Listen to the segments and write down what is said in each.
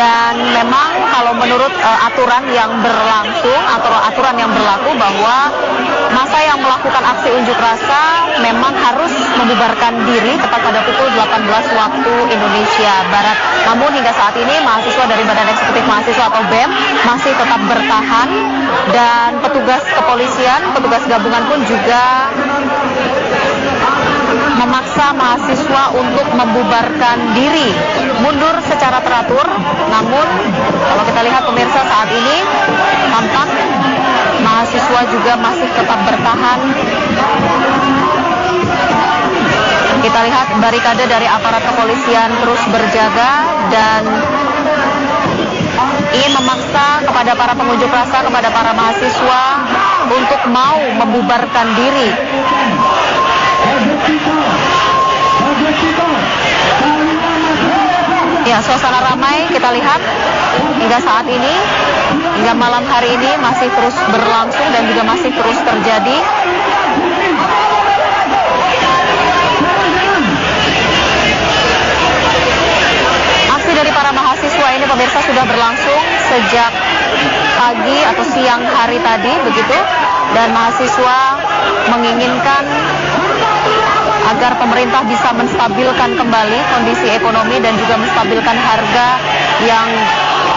Dan memang kalau menurut aturan yang berlangsung atau aturan yang berlaku bahwa masa yang melakukan aksi unjuk rasa memang harus membubarkan diri tepat pada pukul 18 waktu Indonesia Barat. Namun hingga saat ini mahasiswa dari Badan Eksekutif Mahasiswa atau BEM masih tetap bertahan, dan petugas kepolisian, petugas gabungan pun juga memaksa mahasiswa untuk membubarkan diri, mundur secara teratur. Namun kalau kita lihat pemirsa, saat ini tampak mahasiswa juga masih tetap bertahan. Kita lihat barikade dari aparat kepolisian terus berjaga dan ingin memaksa kepada para pengunjuk rasa, kepada para mahasiswa untuk mau membubarkan diri. Ya, suasana ramai kita lihat hingga saat ini, hingga malam hari ini masih terus berlangsung dan juga masih terus terjadi. Aksi dari para mahasiswa ini pemirsa sudah berlangsung sejak pagi atau siang hari tadi begitu, dan mahasiswa menginginkan agar pemerintah bisa menstabilkan kembali kondisi ekonomi dan juga menstabilkan harga yang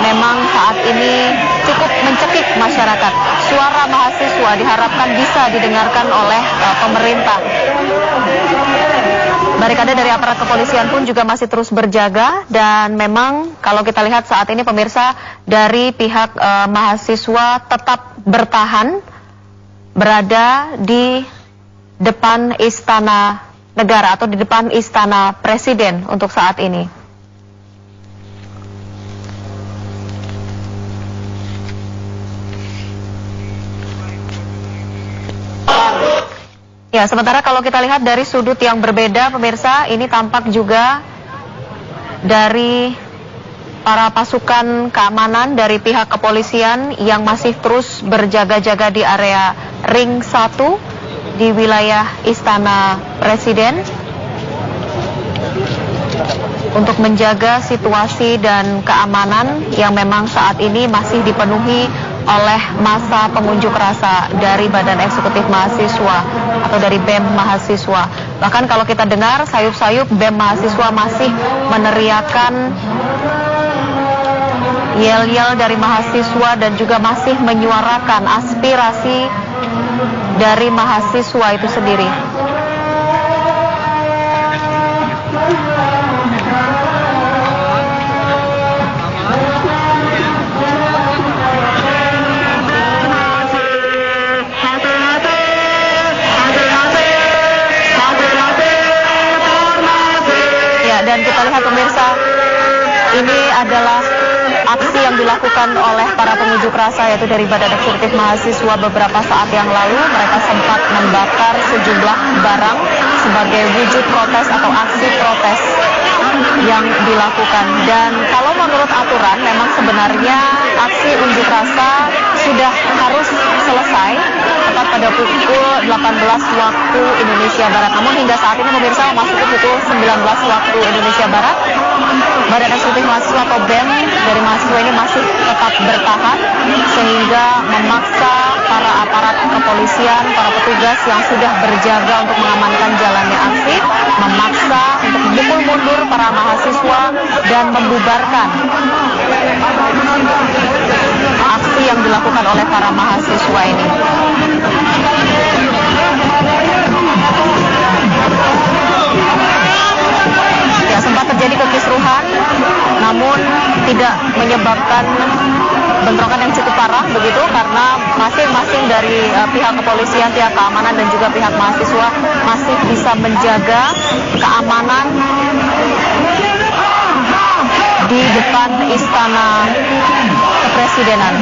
memang saat ini cukup mencekik masyarakat. Suara mahasiswa diharapkan bisa didengarkan oleh pemerintah. Barikade dari aparat kepolisian pun juga masih terus berjaga, dan memang kalau kita lihat saat ini pemirsa, dari pihak mahasiswa tetap bertahan berada di depan Istana Negara atau di depan Istana Presiden untuk saat ini. Ya, sementara kalau kita lihat dari sudut yang berbeda pemirsa, ini tampak juga dari para pasukan keamanan dari pihak kepolisian yang masih terus berjaga-jaga di area Ring 1 di wilayah Istana Presiden untuk menjaga situasi dan keamanan yang memang saat ini masih dipenuhi oleh massa pengunjuk rasa dari Badan Eksekutif Mahasiswa atau dari BEM Mahasiswa. Bahkan kalau kita dengar sayup-sayup BEM Mahasiswa masih meneriakan yel-yel dari mahasiswa dan juga masih menyuarakan aspirasi dari mahasiswa itu sendiri. Ya, dan kita lihat pemirsa, ini adalah aksi yang dilakukan oleh para pengunjuk rasa yaitu dari Badan Eksekutif Mahasiswa beberapa saat yang lalu. Mereka sempat membakar sejumlah barang sebagai wujud protes atau aksi protes yang dilakukan. Dan kalau menurut aturan memang sebenarnya aksi unjuk rasa sudah harus selesai tepat pada pukul 18 waktu Indonesia Barat. Namun hingga saat ini pemirsa memasuki pukul 19 waktu Indonesia Barat, Badan Eksekutif Mahasiswa atau BEM dari mahasiswa ini masih tetap bertahan sehingga memaksa para aparat kepolisian, para petugas yang sudah berjaga untuk mengamankan jalannya aksi, memaksa untuk memukul mundur para mahasiswa dan membubarkan aksi yang dilakukan oleh para mahasiswa ini. Ya, sempat terjadi kekisruhan, namun tidak menyebabkan bentrokan yang cukup parah begitu, karena masing-masing dari pihak kepolisian, pihak keamanan dan juga pihak mahasiswa masih bisa menjaga keamanan di depan Istana Kepresidenan.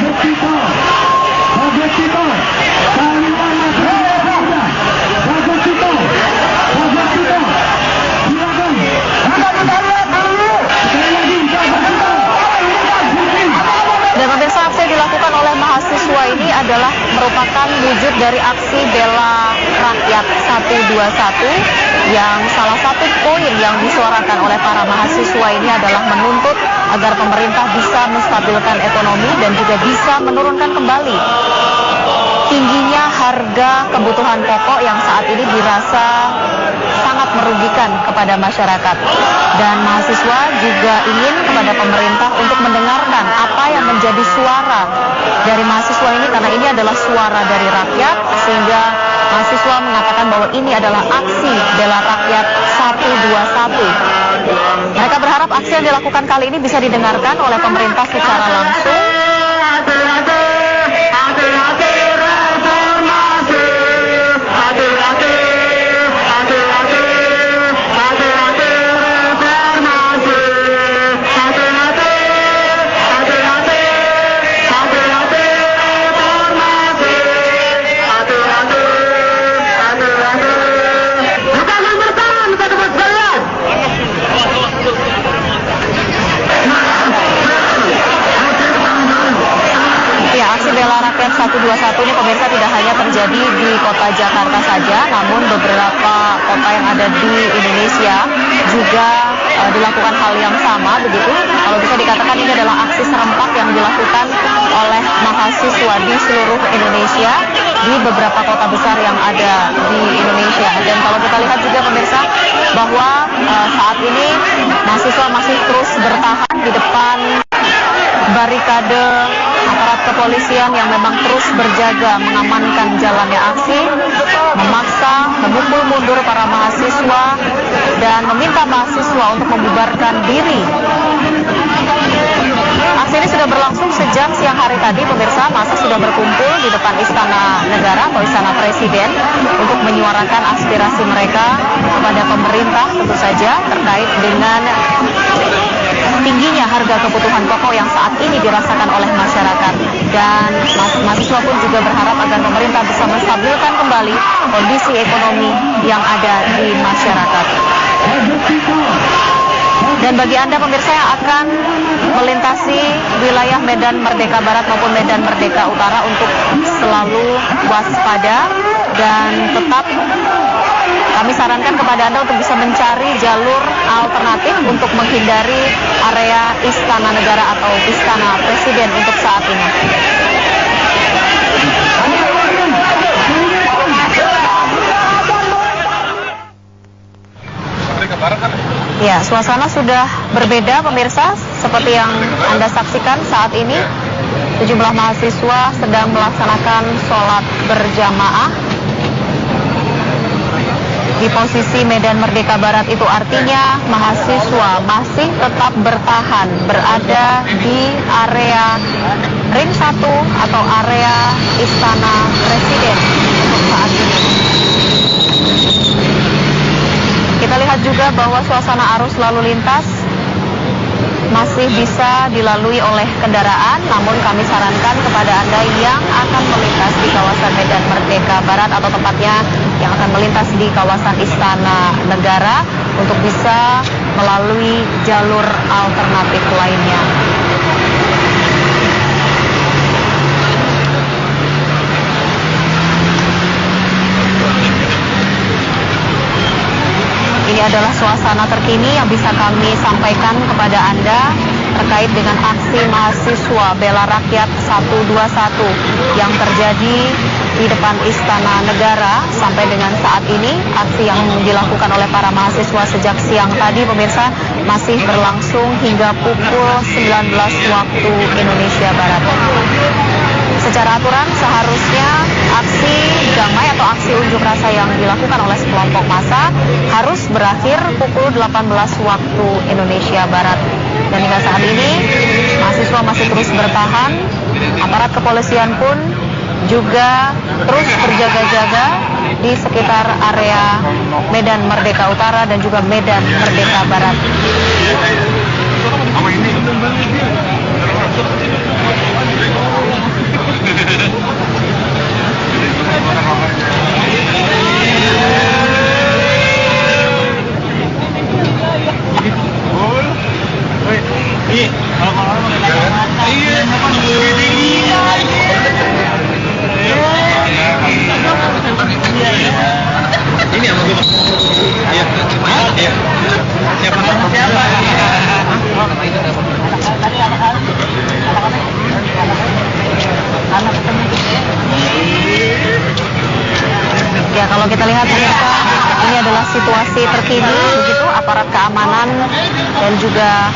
Dan pemirsa, aksi yang dilakukan oleh mahasiswa ini adalah merupakan wujud dari aksi bela rakyat 1 yang salah satu poin yang disuarakan oleh para mahasiswa ini adalah menuntut agar pemerintah bisa menstabilkan ekonomi dan juga bisa menurunkan kembali tingginya harga kebutuhan pokok yang saat ini dirasa sangat merugikan kepada masyarakat. Dan mahasiswa juga ingin kepada pemerintah untuk mendengarkan apa yang menjadi suara dari mahasiswa ini, karena ini adalah suara dari rakyat, sehingga mahasiswa mengatakan bahwa ini adalah aksi bela rakyat 121. Mereka berharap aksi yang dilakukan kali ini bisa didengarkan oleh pemerintah secara langsung. Bela Rakyat 121 ini pemirsa tidak hanya terjadi di kota Jakarta saja, namun beberapa kota yang ada di Indonesia juga dilakukan hal yang sama begitu. Kalau bisa dikatakan ini adalah aksi serempak yang dilakukan oleh mahasiswa di seluruh Indonesia di beberapa kota besar yang ada di Indonesia. Dan kalau kita lihat juga pemirsa bahwa saat ini mahasiswa masih terus bertahan di depan barikade aparat kepolisian yang memang terus berjaga mengamankan jalannya aksi, memaksa memukul mundur para mahasiswa dan meminta mahasiswa untuk membubarkan diri. Aksi ini sudah berlangsung sejak siang hari tadi pemirsa. Massa sudah berkumpul di depan Istana Negara atau Istana Presiden untuk menyuarakan aspirasi mereka kepada pemerintah tentu saja terkait dengan tingginya harga kebutuhan pokok yang saat ini dirasakan oleh masyarakat. Dan mahasiswa pun juga berharap agar pemerintah bisa menstabilkan kembali kondisi ekonomi yang ada di masyarakat. Dan bagi Anda pemirsa yang akan melintasi wilayah Medan Merdeka Barat maupun Medan Merdeka Utara untuk selalu waspada dan tetap kami sarankan kepada Anda untuk bisa mencari jalur alternatif untuk menghindari area Istana Negara atau Istana Presiden untuk saat ini. Ya, suasana sudah berbeda pemirsa, seperti yang Anda saksikan saat ini. Sejumlah mahasiswa sedang melaksanakan sholat berjamaah di posisi Medan Merdeka Barat. Itu artinya mahasiswa masih tetap bertahan berada di area ring 1 atau area Istana Presiden untuk saat ini. Kita lihat juga bahwa suasana arus lalu lintas masih bisa dilalui oleh kendaraan, namun kami sarankan kepada Anda yang akan melintas di kawasan Medan Merdeka Barat atau tepatnya yang akan melintas di kawasan Istana Negara untuk bisa melalui jalur alternatif lainnya. Ini adalah suasana terkini yang bisa kami sampaikan kepada Anda terkait dengan aksi mahasiswa Bela Rakyat 121 yang terjadi di depan Istana Negara sampai dengan saat ini. Aksi yang dilakukan oleh para mahasiswa sejak siang tadi pemirsa masih berlangsung hingga pukul 19 waktu Indonesia Barat. Secara aturan seharusnya aksi damai atau aksi unjuk rasa yang dilakukan oleh sekelompok massa harus berakhir pukul 18 waktu Indonesia Barat. Dan hingga saat ini mahasiswa masih terus bertahan, aparat kepolisian pun juga terus berjaga-jaga di sekitar area Medan Merdeka Utara dan juga Medan Merdeka Barat. Ini Kita lihat pemirsa, ini adalah situasi terkini, begitu aparat keamanan dan juga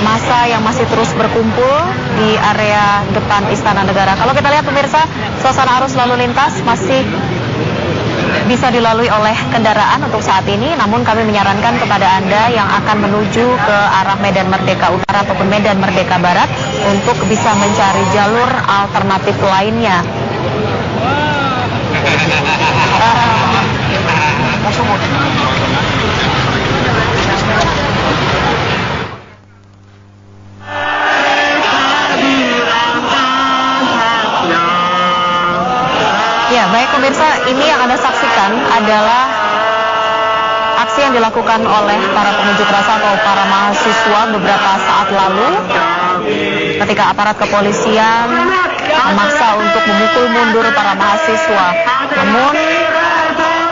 massa yang masih terus berkumpul di area depan Istana Negara. Kalau kita lihat pemirsa, suasana arus lalu lintas masih bisa dilalui oleh kendaraan untuk saat ini, namun kami menyarankan kepada Anda yang akan menuju ke arah Medan Merdeka Utara ataupun Medan Merdeka Barat untuk bisa mencari jalur alternatif lainnya. Ya, baik pemirsa, ini yang Anda saksikan adalah aksi yang dilakukan oleh para pengunjuk rasa atau para mahasiswa beberapa saat lalu ketika aparat kepolisian memaksa untuk memukul mundur para mahasiswa. Namun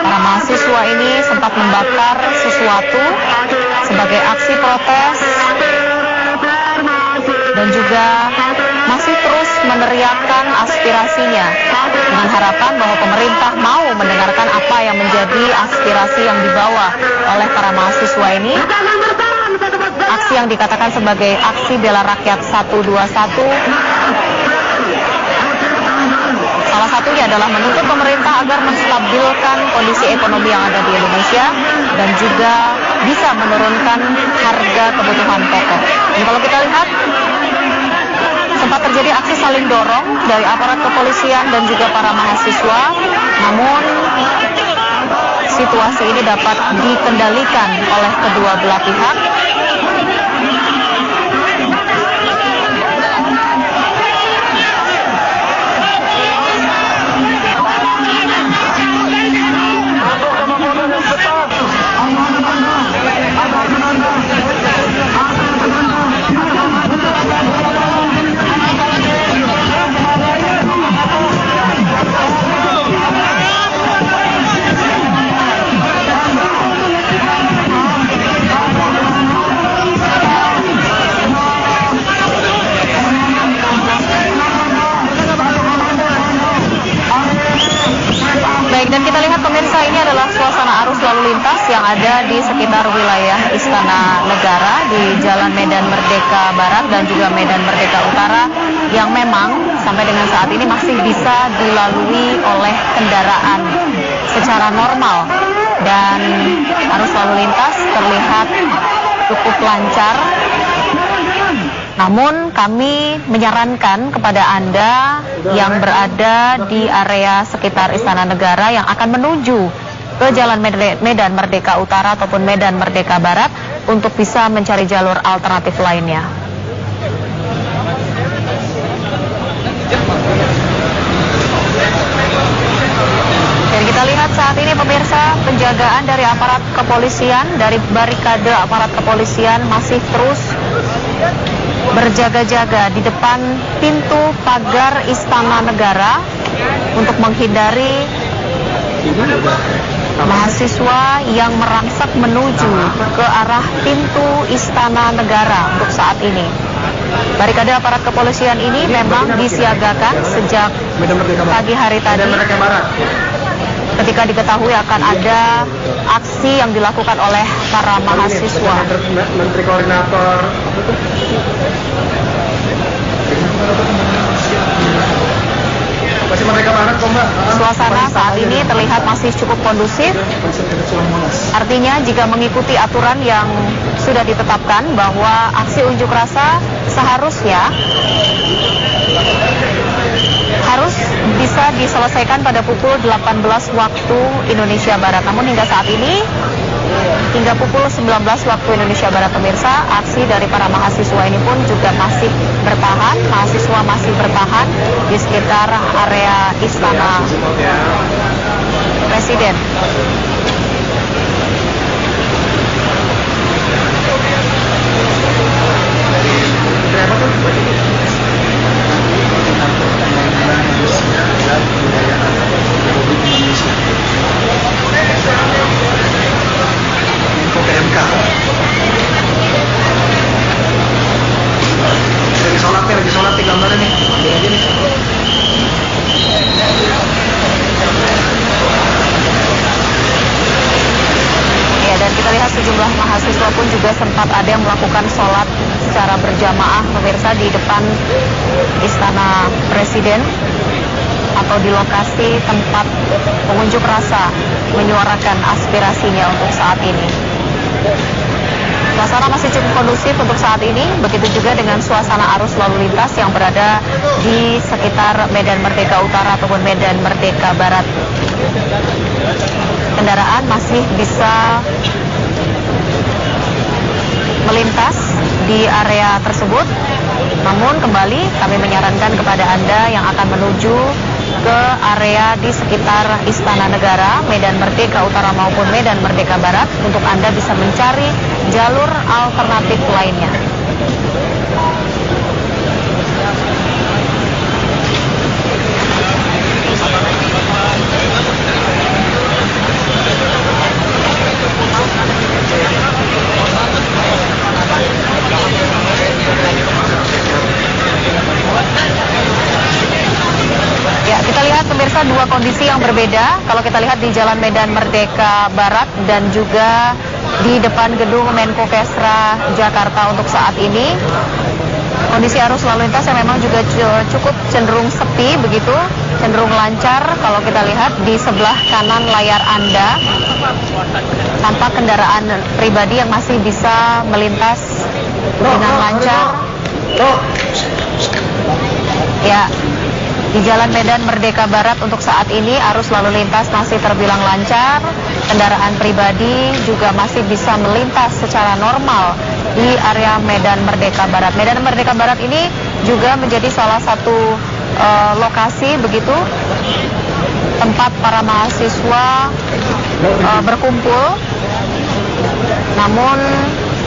para mahasiswa ini sempat membakar sesuatu sebagai aksi protes dan juga masih terus meneriakkan aspirasinya dengan harapan bahwa pemerintah mau mendengarkan apa yang menjadi aspirasi yang dibawa oleh para mahasiswa ini. Aksi yang dikatakan sebagai aksi bela rakyat 121, salah satunya adalah menuntut pemerintah agar menstabilkan kondisi ekonomi yang ada di Indonesia dan juga bisa menurunkan harga kebutuhan pokok. Ini kalau kita lihat, sempat terjadi aksi saling dorong dari aparat kepolisian dan juga para mahasiswa, namun situasi ini dapat dikendalikan oleh kedua belah pihak. Dan kita lihat pemirsa, ini adalah suasana arus lalu lintas yang ada di sekitar wilayah Istana Negara di Jalan Medan Merdeka Barat dan juga Medan Merdeka Utara yang memang sampai dengan saat ini masih bisa dilalui oleh kendaraan secara normal dan arus lalu lintas terlihat cukup lancar. Namun kami menyarankan kepada Anda yang berada di area sekitar Istana Negara yang akan menuju ke Jalan Medan Merdeka Utara ataupun Medan Merdeka Barat untuk bisa mencari jalur alternatif lainnya. Dan kita lihat saat ini pemirsa, penjagaan dari aparat kepolisian, dari barikade aparat kepolisian masih terus berjaga-jaga di depan pintu pagar Istana Negara untuk menghindari mahasiswa yang merangsek menuju ke arah pintu Istana Negara untuk saat ini. Barikade aparat kepolisian ini memang disiagakan sejak pagi hari tadi ketika diketahui akan ada aksi yang dilakukan oleh para mahasiswa. Menteri Koordinator Suasana saat ini terlihat masih cukup kondusif. Artinya jika mengikuti aturan yang sudah ditetapkan bahwa aksi unjuk rasa seharusnya harus bisa diselesaikan pada pukul 18 waktu Indonesia Barat. Namun hingga saat ini, hingga pukul 19 waktu Indonesia Barat pemirsa, aksi dari para mahasiswa ini pun juga masih bertahan. Mahasiswa masih bertahan di sekitar area Istana Presiden. Lagi sholat nih gambarnya nih. Ambil aja nih. kita lihat sejumlah mahasiswa pun juga sempat ada yang melakukan sholat secara berjamaah pemirsa di depan Istana Presiden atau di lokasi tempat pengunjuk rasa menyuarakan aspirasinya untuk saat ini. Suasana masih cukup kondusif untuk saat ini, begitu juga dengan suasana arus lalu lintas yang berada di sekitar Medan Merdeka Utara ataupun Medan Merdeka Barat. Kendaraan masih bisa melintas di area tersebut, namun kembali kami menyarankan kepada Anda yang akan menuju ke area di sekitar Istana Negara, Medan Merdeka Utara maupun Medan Merdeka Barat untuk Anda bisa mencari jalur alternatif lainnya. Ya, kita lihat pemirsa dua kondisi yang berbeda. Kalau kita lihat di Jalan Medan Merdeka Barat dan juga di depan gedung Menko Kesra Jakarta untuk saat ini, kondisi arus lalu lintas yang memang juga cukup cenderung sepi begitu, cenderung lancar. Kalau kita lihat di sebelah kanan layar Anda, tampak kendaraan pribadi yang masih bisa melintas dengan lancar. Ya, di Jalan Medan Merdeka Barat untuk saat ini arus lalu lintas masih terbilang lancar. Kendaraan pribadi juga masih bisa melintas secara normal di area Medan Merdeka Barat. Medan Merdeka Barat ini juga menjadi salah satu lokasi begitu tempat para mahasiswa berkumpul. Namun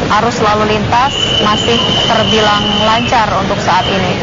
arus lalu lintas masih terbilang lancar untuk saat ini.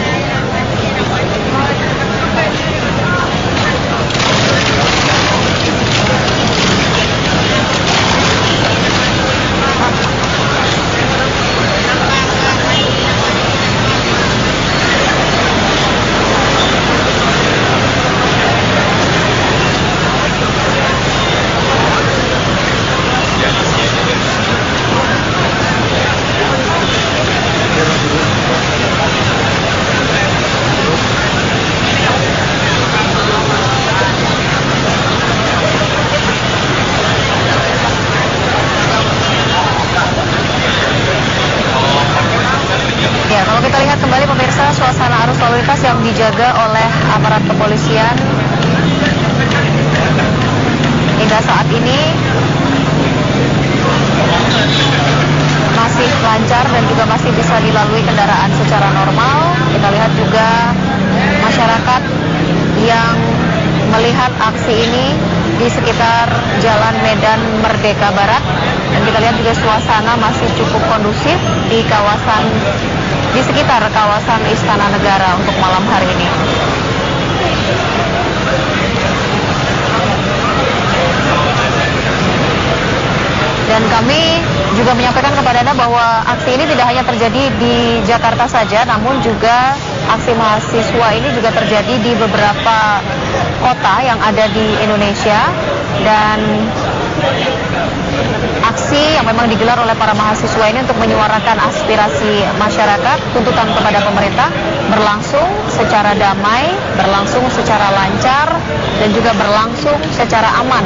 Kalau kita lihat kembali pemirsa, suasana arus lalu lintas yang dijaga oleh aparat kepolisian hingga saat ini masih lancar dan juga masih bisa dilalui kendaraan secara normal. Kita lihat juga masyarakat yang melihat aksi ini di sekitar Jalan Medan Merdeka Barat, dan kita lihat juga suasana masih cukup kondusif di sekitar kawasan Istana Negara untuk malam hari ini. Dan kami juga menyampaikan kepada Anda bahwa aksi ini tidak hanya terjadi di Jakarta saja, namun juga aksi mahasiswa ini juga terjadi di beberapa kota yang ada di Indonesia. Dan aksi yang memang digelar oleh para mahasiswa ini untuk menyuarakan aspirasi masyarakat, tuntutan kepada pemerintah, berlangsung secara damai, berlangsung secara lancar, dan juga berlangsung secara aman.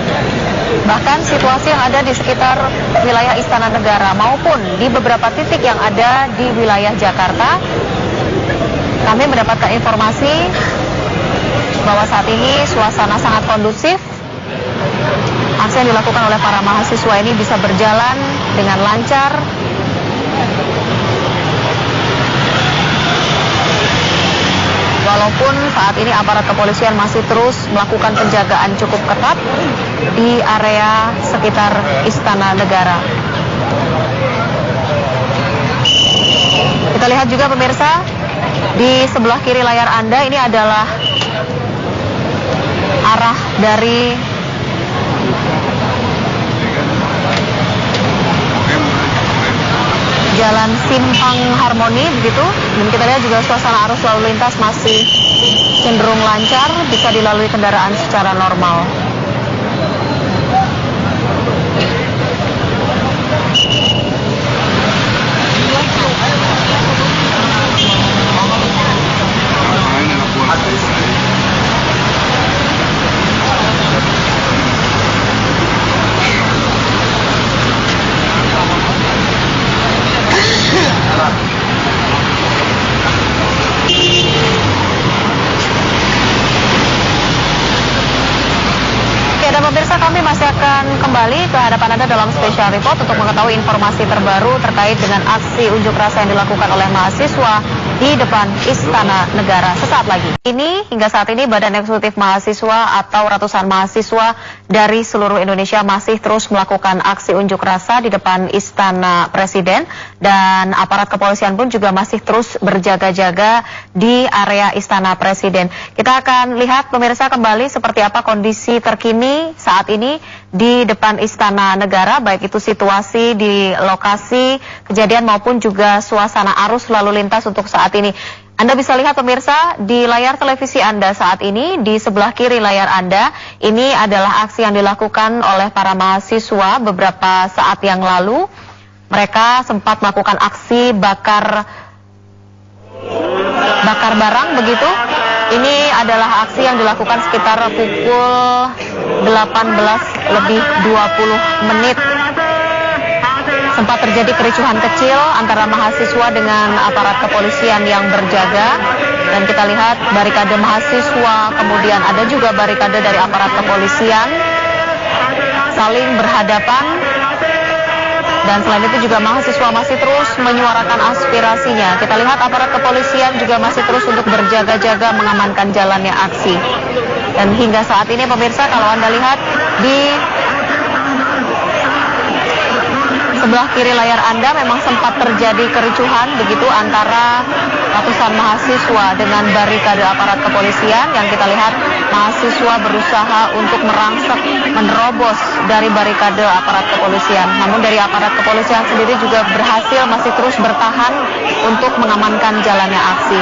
Bahkan situasi yang ada di sekitar wilayah Istana Negara maupun di beberapa titik yang ada di wilayah Jakarta, kami mendapatkan informasi bahwa saat ini suasana sangat kondusif. Aksi yang dilakukan oleh para mahasiswa ini bisa berjalan dengan lancar. Walaupun saat ini aparat kepolisian masih terus melakukan penjagaan cukup ketat di area sekitar Istana Negara. Kita lihat juga pemirsa, di sebelah kiri layar Anda ini adalah arah dari Jalan Simpang Harmoni begitu, dan kita lihat juga suasana arus lalu lintas masih cenderung lancar, bisa dilalui kendaraan secara normal. kembali ke hadapan Anda dalam special report untuk mengetahui informasi terbaru terkait dengan aksi unjuk rasa yang dilakukan oleh mahasiswa di depan Istana Negara sesaat lagi. Hingga saat ini Badan Eksekutif Mahasiswa atau ratusan mahasiswa dari seluruh Indonesia masih terus melakukan aksi unjuk rasa di depan Istana Presiden, dan aparat kepolisian pun juga masih terus berjaga-jaga di area Istana Presiden. Kita akan lihat pemirsa kembali seperti apa kondisi terkini saat ini di depan Istana Negara, baik itu situasi di lokasi kejadian maupun juga suasana arus lalu lintas untuk saat ini. Anda bisa lihat pemirsa di layar televisi Anda saat ini, di sebelah kiri layar Anda, ini adalah aksi yang dilakukan oleh para mahasiswa beberapa saat yang lalu. Mereka sempat melakukan aksi bakar barang begitu. Ini adalah aksi yang dilakukan sekitar pukul 18:20. Sempat terjadi kericuhan kecil antara mahasiswa dengan aparat kepolisian yang berjaga, dan kita lihat barikade mahasiswa, kemudian ada juga barikade dari aparat kepolisian saling berhadapan. Dan selain itu juga mahasiswa masih terus menyuarakan aspirasinya. Kita lihat aparat kepolisian juga masih terus untuk berjaga-jaga mengamankan jalannya aksi. Dan hingga saat ini pemirsa, kalau Anda lihat di sebelah kiri layar Anda memang sempat terjadi kericuhan begitu antara ratusan mahasiswa dengan barikade aparat kepolisian, yang kita lihat mahasiswa berusaha untuk merangsek menerobos dari barikade aparat kepolisian. Namun dari aparat kepolisian sendiri juga berhasil masih terus bertahan untuk mengamankan jalannya aksi.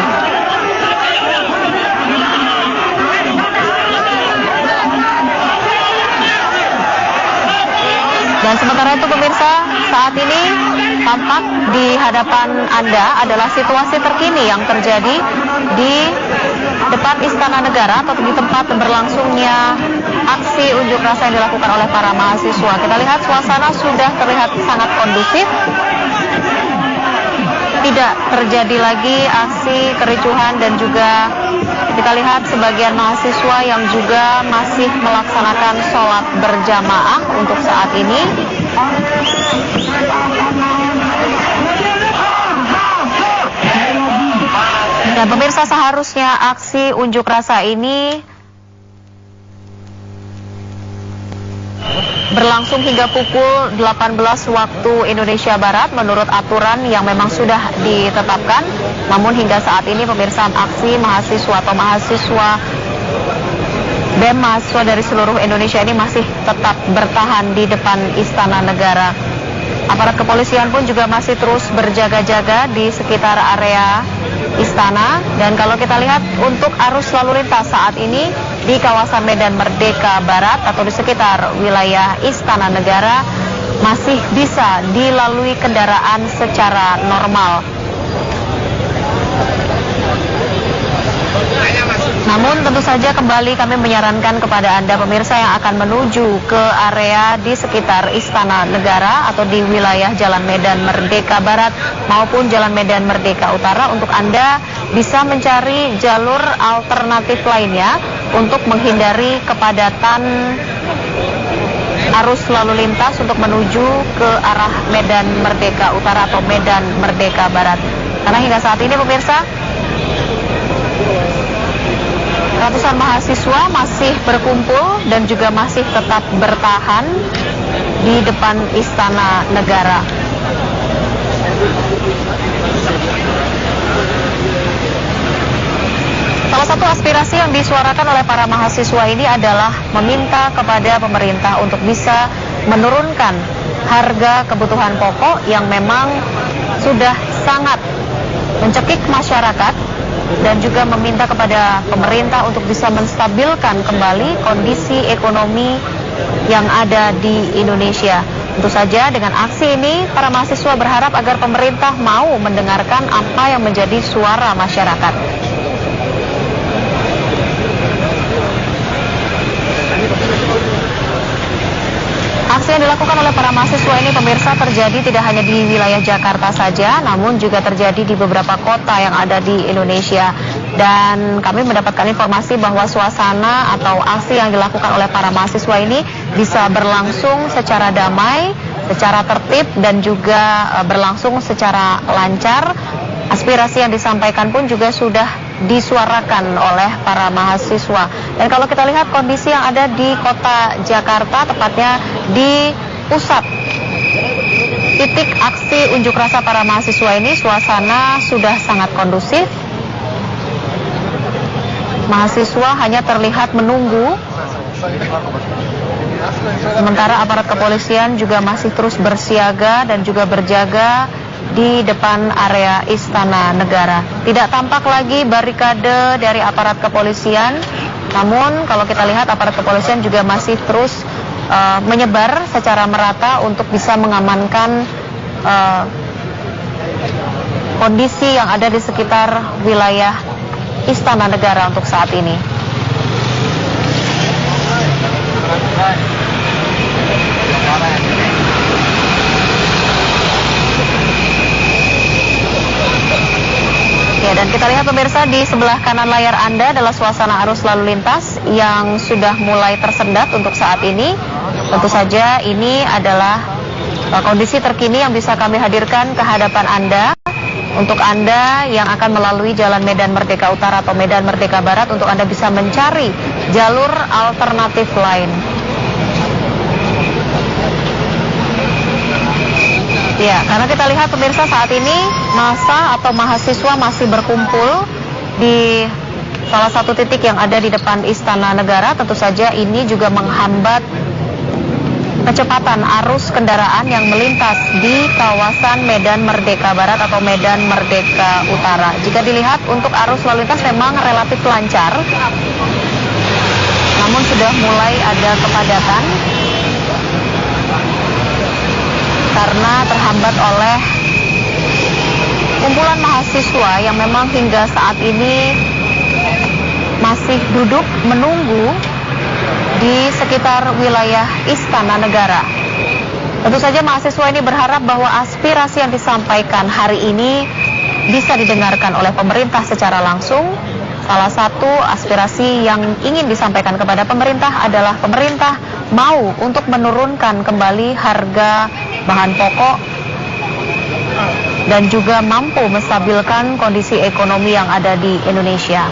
Dan sementara itu pemirsa, saat ini tampak di hadapan Anda adalah situasi terkini yang terjadi di depan Istana Negara atau di tempat berlangsungnya aksi unjuk rasa yang dilakukan oleh para mahasiswa. Kita lihat suasana sudah terlihat sangat kondusif. Tidak terjadi lagi aksi kericuhan, dan juga kita lihat sebagian mahasiswa yang juga masih melaksanakan sholat berjamaah untuk saat ini. Dan pemirsa, seharusnya aksi unjuk rasa ini berlangsung hingga pukul 18 waktu Indonesia Barat menurut aturan yang memang sudah ditetapkan. Namun hingga saat ini pemirsa, aksi mahasiswa atau mahasiswa BEM mahasiswa dari seluruh Indonesia ini masih tetap bertahan di depan Istana Negara. Aparat kepolisian pun juga masih terus berjaga-jaga di sekitar area Istana. Dan kalau kita lihat untuk arus lalu lintas saat ini di kawasan Medan Merdeka Barat atau di sekitar wilayah Istana Negara masih bisa dilalui kendaraan secara normal. Namun tentu saja kembali kami menyarankan kepada Anda pemirsa yang akan menuju ke area di sekitar Istana Negara atau di wilayah Jalan Medan Merdeka Barat maupun Jalan Medan Merdeka Utara, untuk Anda bisa mencari jalur alternatif lainnya untuk menghindari kepadatan arus lalu lintas untuk menuju ke arah Medan Merdeka Utara atau Medan Merdeka Barat. Karena hingga saat ini pemirsa, ratusan mahasiswa masih berkumpul dan juga masih tetap bertahan di depan Istana Negara. Salah satu aspirasi yang disuarakan oleh para mahasiswa ini adalah meminta kepada pemerintah untuk bisa menurunkan harga kebutuhan pokok yang memang sudah sangat mencekik masyarakat, dan juga meminta kepada pemerintah untuk bisa menstabilkan kembali kondisi ekonomi yang ada di Indonesia. Tentu saja dengan aksi ini para mahasiswa berharap agar pemerintah mau mendengarkan apa yang menjadi suara masyarakat. Aksi yang dilakukan oleh para mahasiswa ini pemirsa terjadi tidak hanya di wilayah Jakarta saja, namun juga terjadi di beberapa kota yang ada di Indonesia. Dan kami mendapatkan informasi bahwa suasana atau aksi yang dilakukan oleh para mahasiswa ini bisa berlangsung secara damai, secara tertib, dan juga berlangsung secara lancar. Aspirasi yang disampaikan pun juga sudah disuarakan oleh para mahasiswa. Dan kalau kita lihat kondisi yang ada di kota Jakarta, tepatnya di pusat titik aksi unjuk rasa para mahasiswa ini, suasana sudah sangat kondusif. Mahasiswa hanya terlihat menunggu, sementara aparat kepolisian juga masih terus bersiaga dan juga berjaga di depan area Istana Negara. Tidak tampak lagi barikade dari aparat kepolisian, namun kalau kita lihat aparat kepolisian juga masih terus menyebar secara merata untuk bisa mengamankan kondisi yang ada di sekitar wilayah Istana Negara untuk saat ini. Ya, dan kita lihat pemirsa, di sebelah kanan layar Anda adalah suasana arus lalu lintas yang sudah mulai tersendat untuk saat ini. Tentu saja ini adalah kondisi terkini yang bisa kami hadirkan ke hadapan Anda. Untuk Anda yang akan melalui Jalan Medan Merdeka Utara atau Medan Merdeka Barat, untuk Anda bisa mencari jalur alternatif lain. Ya, karena kita lihat pemirsa, saat ini massa atau mahasiswa masih berkumpul di salah satu titik yang ada di depan Istana Negara. Tentu saja ini juga menghambat kecepatan arus kendaraan yang melintas di kawasan Medan Merdeka Barat atau Medan Merdeka Utara. Jika dilihat untuk arus lalu lintas memang relatif lancar, namun sudah mulai ada kepadatan karena terhambat oleh kumpulan mahasiswa yang memang hingga saat ini masih duduk menunggu di sekitar wilayah Istana Negara. Tentu saja mahasiswa ini berharap bahwa aspirasi yang disampaikan hari ini bisa didengarkan oleh pemerintah secara langsung. Salah satu aspirasi yang ingin disampaikan kepada pemerintah adalah pemerintah mau untuk menurunkan kembali harga bahan pokok dan juga mampu menstabilkan kondisi ekonomi yang ada di Indonesia.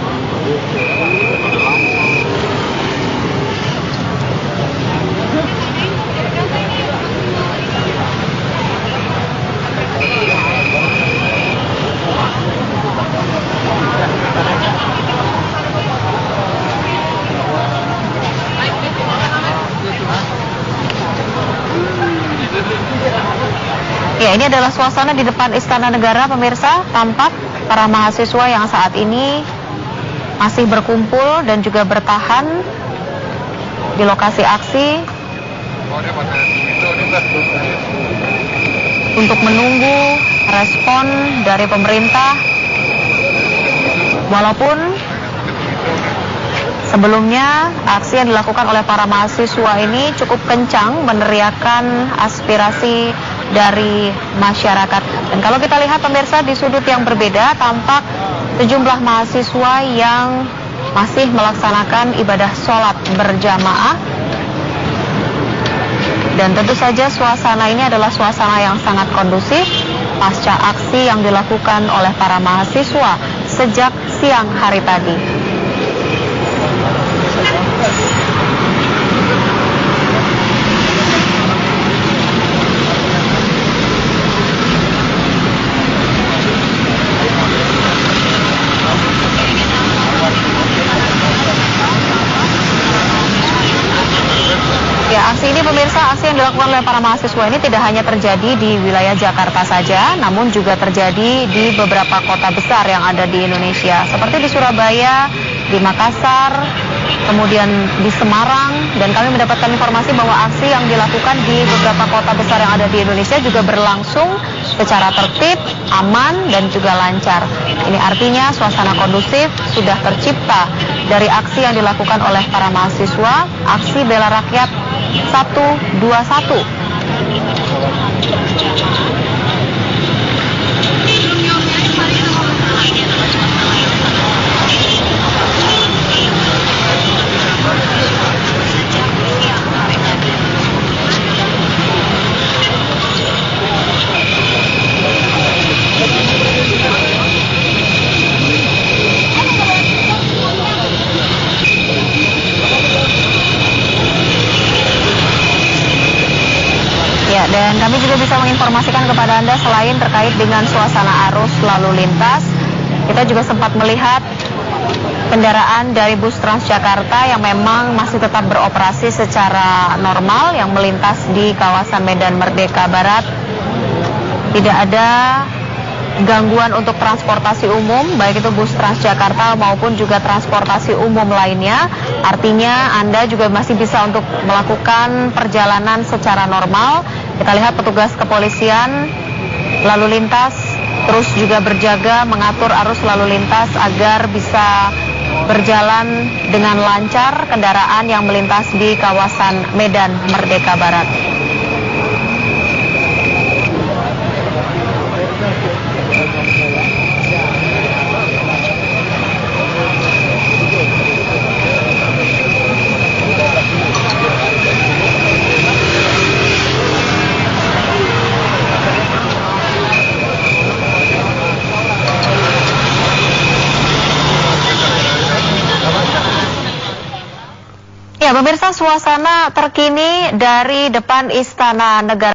Ya, ini adalah suasana di depan Istana Negara, pemirsa. Tampak para mahasiswa yang saat ini masih berkumpul dan juga bertahan di lokasi aksi untuk menunggu respon dari pemerintah. Walaupun sebelumnya aksi yang dilakukan oleh para mahasiswa ini cukup kencang meneriakkan aspirasi dari masyarakat. Dan kalau kita lihat pemirsa, di sudut yang berbeda tampak sejumlah mahasiswa yang masih melaksanakan ibadah sholat berjamaah. Dan tentu saja suasana ini adalah suasana yang sangat kondusif pasca aksi yang dilakukan oleh para mahasiswa sejak siang hari tadi. Ya, aksi ini pemirsa, aksi yang dilakukan oleh para mahasiswa ini tidak hanya terjadi di wilayah Jakarta saja, namun juga terjadi di beberapa kota besar yang ada di Indonesia, seperti di Surabaya, di Makassar, kemudian di Semarang. Dan kami mendapatkan informasi bahwa aksi yang dilakukan di beberapa kota besar yang ada di Indonesia juga berlangsung secara tertib, aman, dan juga lancar. Ini artinya suasana kondusif sudah tercipta dari aksi yang dilakukan oleh para mahasiswa, aksi bela rakyat 121. menginformasikan kepada Anda selain terkait dengan suasana arus lalu lintas, kita juga sempat melihat kendaraan dari bus Transjakarta yang memang masih tetap beroperasi secara normal yang melintas di kawasan Medan Merdeka Barat. Tidak ada gangguan untuk transportasi umum, baik itu bus Transjakarta maupun juga transportasi umum lainnya. Artinya Anda juga masih bisa untuk melakukan perjalanan secara normal. Kita lihat petugas kepolisian lalu lintas terus juga berjaga mengatur arus lalu lintas agar bisa berjalan dengan lancar kendaraan yang melintas di kawasan Medan Merdeka Barat. Ya, pemirsa, suasana terkini dari depan Istana Negara